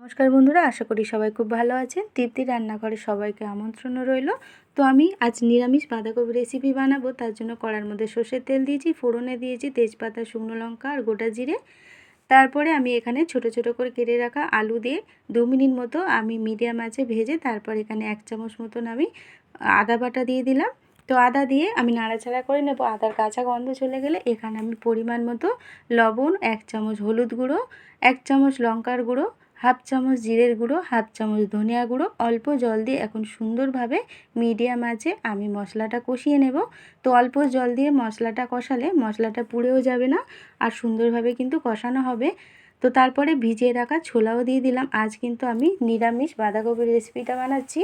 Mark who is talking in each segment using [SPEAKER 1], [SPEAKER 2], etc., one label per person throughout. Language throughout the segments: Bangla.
[SPEAKER 1] নমস্কার বন্ধুরা, আশা করি সবাই খুব ভালো আছেন। তৃপ্তি রান্নাঘরে সবাইকে আমন্ত্রণ রইল। তো আমি আজ নিরামিষ বাঁধাকপি রেসিপি বানাবো। তার জন্য কড়ার মধ্যে সর্ষের তেল দিয়েছি, ফোড়নে দিয়েছি তেজপাতা, শুকনো লঙ্কা আর গোটা জিরে। তারপরে আমি এখানে ছোট ছোট করে কেটে রাখা আলু দিয়ে 2 মিনিট মতো আমি মিডিয়াম আঁচে ভেজে তারপর এখানে 1 চামচ মতন আমি আদা বাটা দিয়ে দিলাম। তো আদা দিয়ে আমি নাড়াচাড়া করে নেব। আদার কাঁচা গন্ধ চলে গেলে এখানে আমি পরিমাণ মতো লবণ, 1 চামচ হলুদ গুঁড়ো, 1 চামচ লঙ্কার গুঁড়ো, হাফ চামচ জিরের গুঁড়ো, হাফ চামচ ধনিয়া গুঁড়ো, অল্প জল দিয়ে এখন সুন্দরভাবে মিডিয়াম আঁচে আমি মশলাটা কষিয়ে নেব। তো অল্প জল দিয়ে মশলাটা কষালে মশলাটা পুড়েও যাবে না আর সুন্দরভাবে কিন্তু কষানো হবে। তো তারপরে ভিজিয়ে রাখা ছোলাও দিয়ে দিলাম। আজ কিন্তু আমি নিরামিষ বাঁধাকপির রেসিপিটা বানাচ্ছি।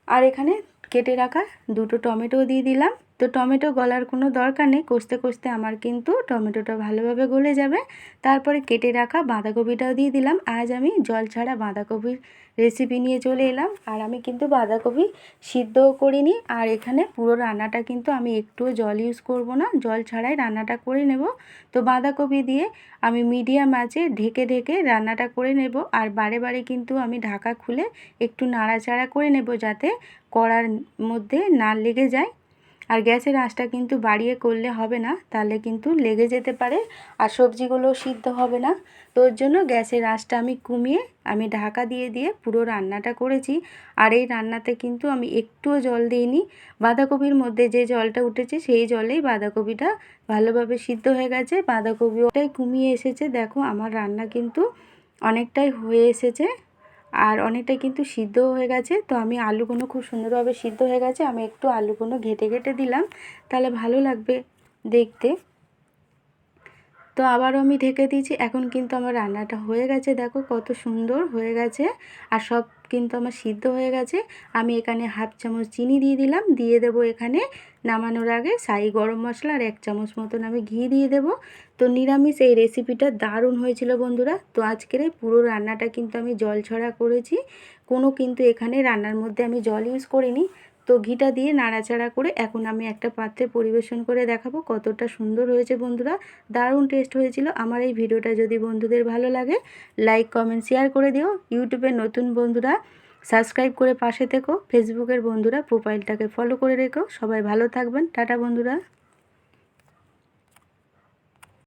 [SPEAKER 1] আর এখানে কেটে রাখা 2টো টমেটো দিয়ে দিলাম। তো টমেটো গলার কোনো দরকার নেই, কষতে কষতে আমার কিন্তু টমেটোটা ভালোভাবে গলে যাবে। তারপরে কেটে রাখা বাঁধাকপিটাও দিয়ে দিলাম। আজ আমি জল ছাড়া বাঁধাকপির রেসিপি নিয়ে চলে এলাম। আর আমি কিন্তু বাঁধাকপি সিদ্ধও করিনি। আর এখানে পুরো রান্নাটা কিন্তু আমি একটুও জল ইউজ করব না, জল ছাড়াই রান্নাটা করে নেব। তো বাঁধাকপি দিয়ে আমি মিডিয়াম আঁচে ঢেকে ঢেকে রান্নাটা করে নেব। আর বারে বারে কিন্তু আমি ঢাকা খুলে একটু নাড়াচাড়া করে নেব যাতে কড়ার মধ্যে না লেগে যায়। আর গ্যাসের আঁচটা কিন্তু বাড়িয়ে করলে হবে না, তাহলে কিন্তু লেগে যেতে পারে আর সবজিগুলো সিদ্ধ হবে না। তো ওর জন্য গ্যাসের আঁচটা আমি কমিয়ে আমি ঢাকা দিয়ে দিয়ে পুরো রান্নাটা করেছি। আর এই রান্নাতে কিন্তু আমি একটুও জল দিইনি। বাঁধাকপির মধ্যে যে জলটা উঠেছে সেই জলেই বাঁধাকপিটা ভালোভাবে সিদ্ধ হয়ে গেছে। বাঁধাকপিটাই কমিয়ে এসেছে। দেখো আমার রান্না কিন্তু অনেকটাই হয়ে এসেছে আর অনেকটাই কিন্তু সিদ্ধও হয়ে গেছে। তো আমি আলুগুলো খুব সুন্দরভাবে সিদ্ধ হয়ে গেছে, আমি একটু আলুগুলো ঘেটে ঘেটে দিলাম, তাহলে ভালো লাগবে দেখতে। তো আবারও আমি ঢেকে দিয়েছি। এখন কিন্তু আমার রান্নাটা হয়ে গেছে, দেখো কত সুন্দর হয়ে গেছে আর সব কিন্তু আমার সিদ্ধ হয়ে গেছে। আমি এখানে হাফ চামচ চিনি দিয়ে দিলাম, দিয়ে দেব এখানে নামানোর আগে শাহি গরম মশলা আর 1 চামচ মতন আমি ঘি দিয়ে দেব। তো নিরামিষ এই রেসিপিটা দারুণ হয়েছিল বন্ধুরা। তো আজকের এই পুরো রান্নাটা কিন্তু আমি জল ছড়া করেছি, কোনো কিন্তু এখানে রান্নার মধ্যে আমি জল ইউজ করিনি। তো ঘিটা দিয়ে নাড়াচাড়া করে এখন আমি একটা পাত্রে পরিবেশন করে দেখাবো কতটা সুন্দর হয়েছে বন্ধুরা। দারুণ টেস্ট হয়েছিল। আমার এই ভিডিওটা যদি বন্ধুদের ভালো লাগে লাইক কমেন্ট শেয়ার করে দিও। ইউটিউবের নতুন বন্ধুরা সাবস্ক্রাইব করে পাশে থেকো। ফেসবুকের বন্ধুরা প্রোফাইলটাকে ফলো করে রেখো। সবাই ভালো থাকবেন। টাটা বন্ধুরা।